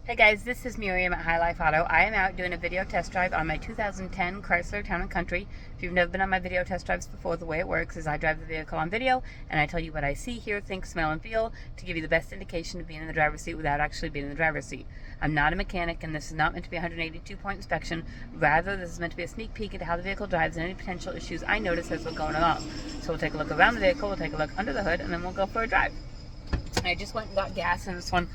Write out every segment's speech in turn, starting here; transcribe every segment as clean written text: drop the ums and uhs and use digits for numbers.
Hey guys, this is Miriam at High Life Auto. I am out doing a video test drive on my 2010 Chrysler Town & Country. If you've never been on my video test drives before, the way it works is I drive the vehicle on video and I tell you what I see, hear, think, smell, and feel to give you the best indication of being in the driver's seat without actually being in the driver's seat. I'm not a mechanic and this is not meant to be a 182-point inspection. Rather, this is meant to be a sneak peek into how the vehicle drives and any potential issues I notice as we're going along. So we'll take a look around the vehicle, we'll take a look under the hood, and then we'll go for a drive. I just went and got gas in this one.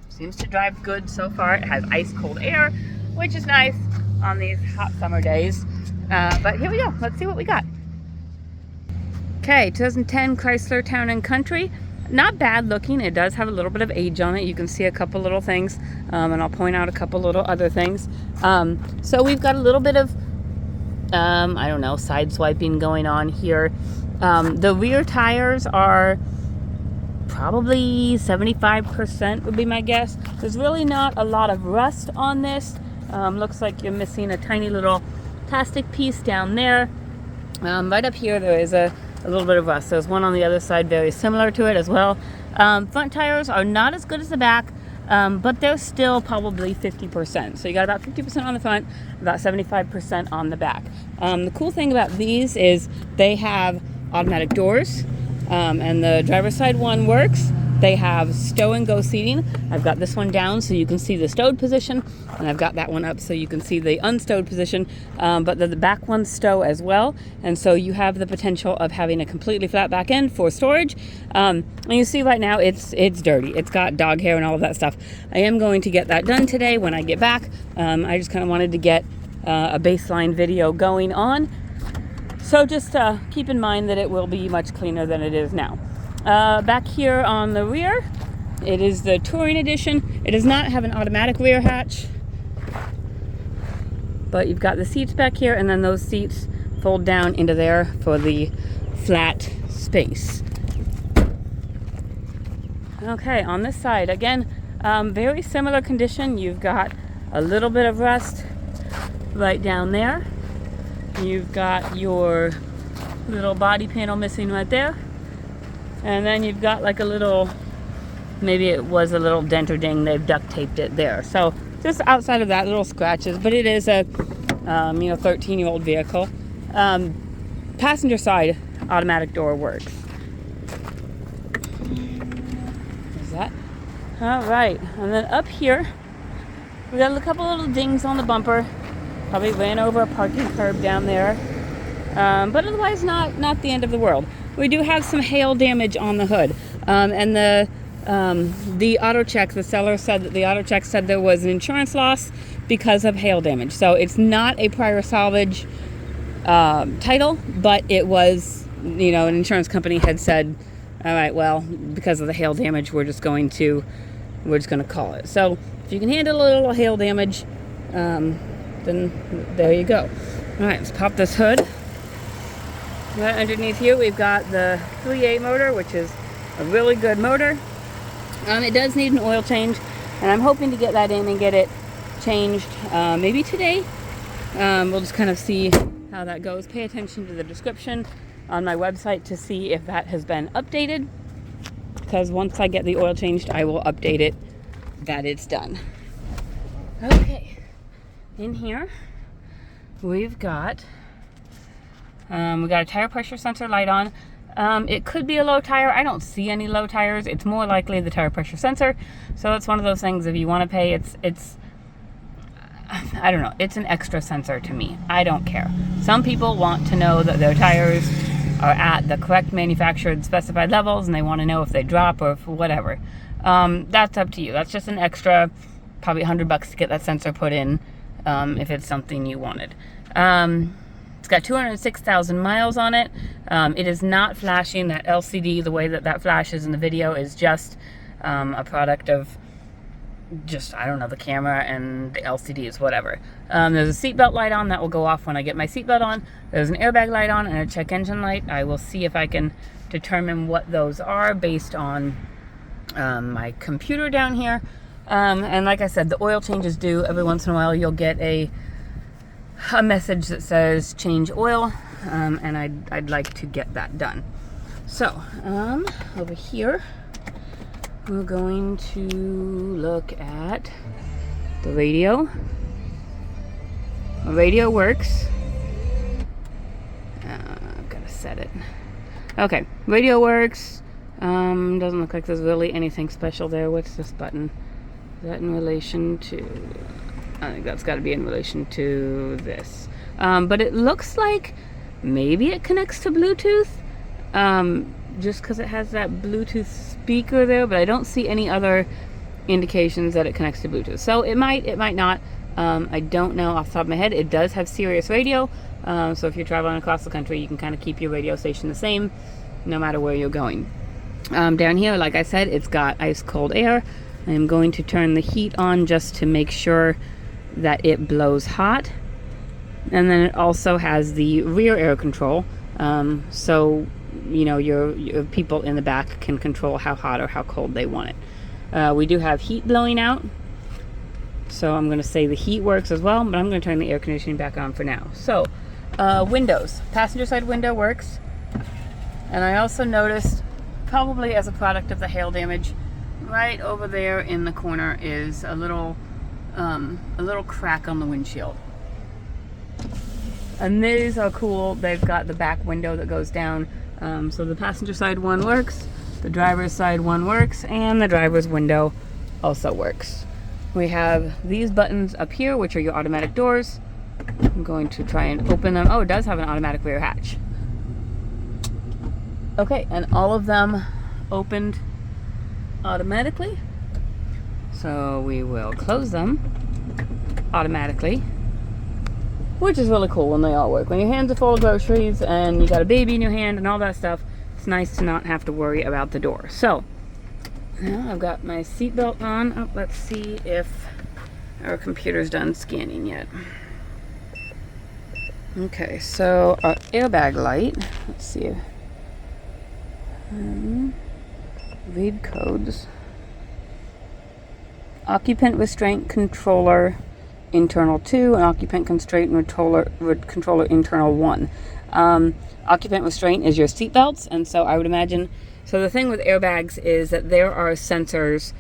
Seems to drive good so far. It has ice cold air, which is nice on these hot summer days. But here we go. Let's see what we got. Okay, 2010 Chrysler Town & Country. Not bad looking. It does have a little bit of age on it. You can see a couple little things, and I'll point out a couple little other things. So we've got a little bit of, I don't know, side swiping going on here. The rear tires are probably 75% would be my guess. There's really not a lot of rust on this. Looks like you're missing a tiny little plastic piece down there. Right up here there is a little bit of rust. There's one on the other side very similar to it as well. Front tires are not as good as the back, but they're still probably 50%. So you got about 50% on the front, about 75% on the back. The cool thing about these is they have automatic doors. And the driver's side one works. They have stow and go seating. I've got this one down so you can see the stowed position, and I've got that one up so you can see the unstowed position, but the back one's stow as well, and so you have the potential of having a completely flat back end for storage. And you see right now it's dirty. It's got dog hair and all of that stuff. I am going to get that done today when I get back. I just kind of wanted to get a baseline video going on. So just keep in mind that it will be much cleaner than it is now. Back here on the rear, it is the Touring Edition. It does not have an automatic rear hatch, but you've got the seats back here, and then those seats fold down into there for the flat space. Okay, on this side, again, very similar condition. You've got a little bit of rust right down there. You've got your little body panel missing right there. And then you've got like a little, maybe it was a little dent or ding, they've duct taped it there. So just outside of that, little scratches, but it is a 13-year-old vehicle. Passenger side automatic door works. Is that? All right, and then up here, we got a couple little dings on the bumper. Probably ran over a parking curb down there, but otherwise not the end of the world. We do have some hail damage on the hood, and the auto check, the seller said that the auto check said there was an insurance loss because of hail damage. So it's not a prior salvage title, but it was, an insurance company had said, all right, well, because of the hail damage, we're just going to call it. So if you can handle a little hail damage, then there you go. All right, let's pop this hood. Right underneath here, we've got the 3.8 motor, which is a really good motor. It does need an oil change, and I'm hoping to get that in and get it changed maybe today. We'll just kind of see how that goes. Pay attention to the description on my website to see if that has been updated, because once I get the oil changed, I will update it that it's done. Okay. In here, we've got a tire pressure sensor light on. It could be a low tire. I don't see any low tires. It's more likely the tire pressure sensor. So it's one of those things, if you want to pay, it's I don't know, it's an extra sensor to me. I don't care. Some people want to know that their tires are at the correct manufactured specified levels, and they want to know if they drop or if whatever. That's up to you. That's just an extra, probably $100 to get that sensor put in. If it's something you wanted. It's got 206,000 miles on it. It is not flashing. That LCD, the way that flashes in the video, is just a product of just, I don't know, the camera and the LCD is whatever. There's a seatbelt light on that will go off when I get my seatbelt on. There's an airbag light on and a check engine light. I will see if I can determine what those are based on my computer down here. And like I said, the oil change is due. Every once in a while you'll get a message that says change oil, and I'd like to get that done. So over here we're going to look at the radio. The radio works. I've got to set it. Okay, radio works. Doesn't look like there's really anything special there. What's this button? Is that in relation to... I think that's got to be in relation to this. But it looks like maybe it connects to Bluetooth. Just because it has that Bluetooth speaker there, but I don't see any other indications that it connects to Bluetooth. So it might not. I don't know off the top of my head. It does have Sirius radio, so if you're traveling across the country, you can kind of keep your radio station the same no matter where you're going. Down here, like I said, it's got ice cold air. I'm going to turn the heat on just to make sure that it blows hot. And then it also has the rear air control, so you know your people in the back can control how hot or how cold they want it. We do have heat blowing out, so I'm going to say the heat works as well, but I'm going to turn the air conditioning back on for now. So windows, passenger side window works, and I also noticed, probably as a product of the hail damage, right over there in the corner is a little crack on the windshield. And these are cool. They've got the back window that goes down. So the passenger side one works, the driver's side one works, and the driver's window also works. We have these buttons up here, which are your automatic doors. I'm going to try and open them. Oh, it does have an automatic rear hatch. Okay, and all of them opened automatically. So we will close them automatically, which is really cool when they all work. When your hands are full of groceries and you got a baby in your hand and all that stuff, it's nice to not have to worry about the door. So now I've got my seatbelt on. Oh, let's see if our computer's done scanning yet. Okay, so our airbag light, let's see. Read codes. Occupant restraint controller internal 2 and occupant constraint controller internal 1. Occupant restraint is your seat belts, and so I would imagine, so the thing with airbags is that there are sensors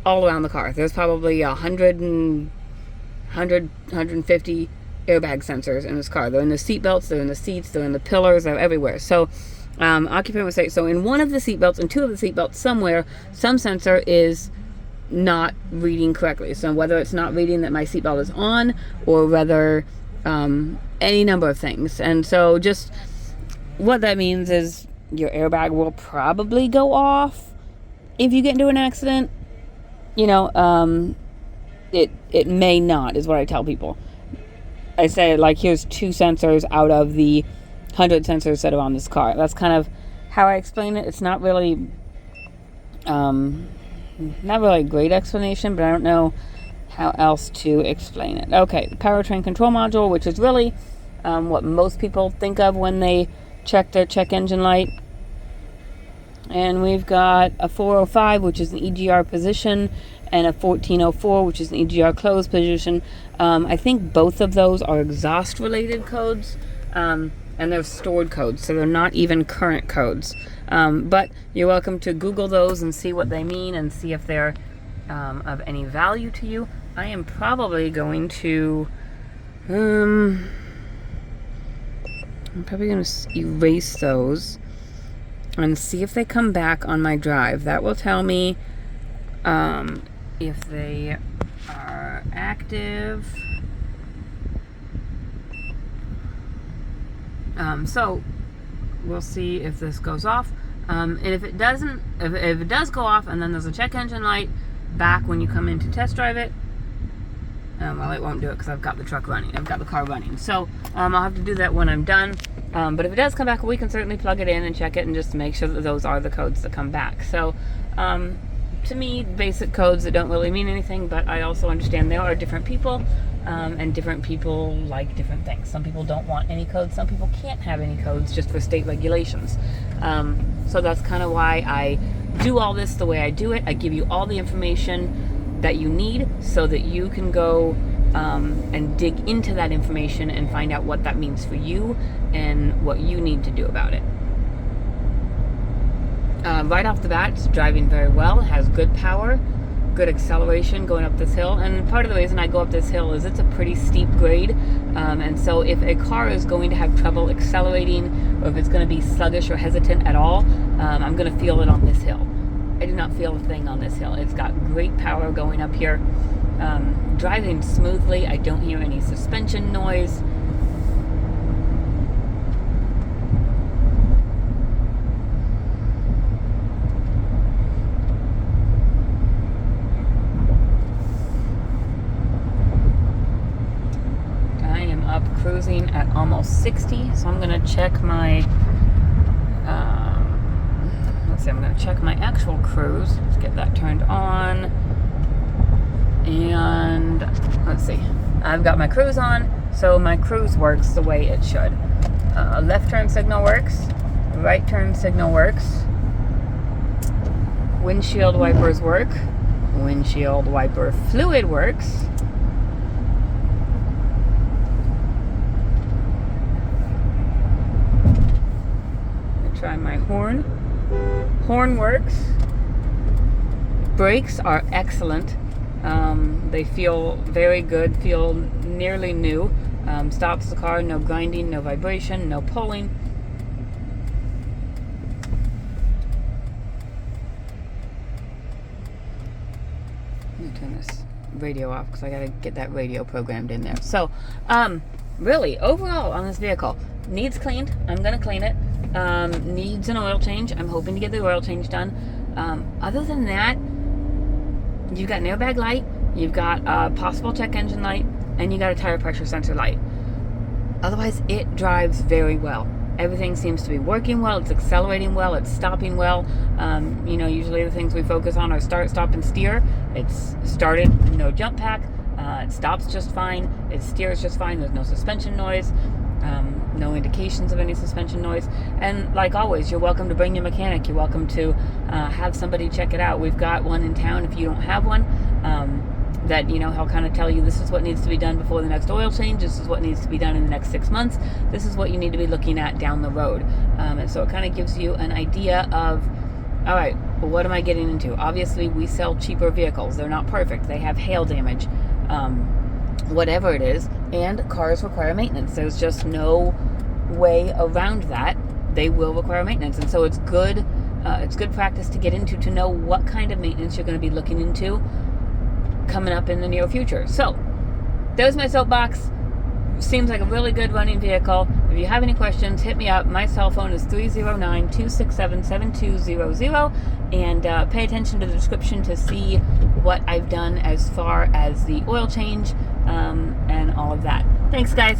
all around the car. There's probably 150 airbag sensors in this car. They're in the seat belts, they're in the seats, they're in the pillars, they're everywhere. So occupant restraint, so in one of the seat belts, in two of the seat belts somewhere, some sensor is not reading correctly. So whether it's not reading that my seatbelt is on, or whether any number of things. And so just what that means is your airbag will probably go off if you get into an accident. You know, it may not, is what I tell people. I say, like, here's 2 sensors out of the 100 sensors that are on this car. That's kind of how I explain it. It's not really a great explanation, but I don't know how else to explain it. Okay, the powertrain control module, which is really what most people think of when they check their check engine light. And we've got a 405, which is an EGR position, and a 1404, which is an EGR closed position. I think both of those are exhaust related codes, and they're stored codes, so they're not even current codes. But you're welcome to Google those and see what they mean and see if they're of any value to you. I am probably going to erase those and see if they come back on my drive. That will tell me if they are active. So we'll see if this goes off. And if it doesn't, if it does go off and then there's a check engine light back when you come in to test drive it, well, it won't do it because I've got the truck running. I've got the car running. So I'll have to do that when I'm done. But if it does come back, we can certainly plug it in and check it and just make sure that those are the codes that come back. So to me, basic codes that don't really mean anything, but I also understand there are different people, and different people like different things. Some people don't want any codes. Some people can't have any codes just for state regulations. So that's kind of why I do all this the way I do it. I give you all the information that you need so that you can go and dig into that information and find out what that means for you and what you need to do about it. Right off the bat, it's driving very well, has good power, good acceleration going up this hill. And part of the reason I go up this hill is it's a pretty steep grade, and so if a car is going to have trouble accelerating, or if it's going to be sluggish or hesitant at all, I'm going to feel it on this hill. I do not feel a thing on this hill. It's got great power going up here, driving smoothly. I don't hear any suspension noise. Cruising at almost 60, so I'm going to check my I'm going to check my actual cruise. Let's get that turned on, and let's see, I've got my cruise on, so my cruise works the way it should. Left turn signal works, right turn signal works, windshield wipers work, windshield wiper fluid works. Try my horn. Horn works. Brakes are excellent. They feel very good, feel nearly new. Stops the car, no grinding, no vibration, no pulling. Let me turn this radio off because I gotta get that radio programmed in there. So, really, overall on this vehicle, needs cleaned. I'm gonna clean it. Needs an oil change. I'm hoping to get the oil change done. Other than that, you've got an airbag light, you've got a possible check engine light, and you got a tire pressure sensor light. Otherwise, it drives very well. Everything seems to be working well. It's accelerating well. It's stopping well. Usually the things we focus on are start, stop, and steer. It's started, no jump pack. It stops just fine. It steers just fine. There's no suspension noise. No indications of any suspension noise. And like always, you're welcome to bring your mechanic. You're welcome to have somebody check it out. We've got one in town if you don't have one, that he'll kind of tell you this is what needs to be done before the next oil change, this is what needs to be done in the next 6 months, this is what you need to be looking at down the road. And so it kind of gives you an idea of, all right, well, what am I getting into? Obviously, we sell cheaper vehicles. They're not perfect. They have hail damage. Whatever it is, and cars require maintenance. There's just no way around that. They will require maintenance, and so it's good practice to get into, to know what kind of maintenance you're going to be looking into coming up in the near future. So there's my soapbox. Seems like a really good running vehicle. If you have any questions, hit me up. My cell phone is 309-267-7200, and pay attention to the description to see what I've done as far as the oil change and all of that. Thanks, guys.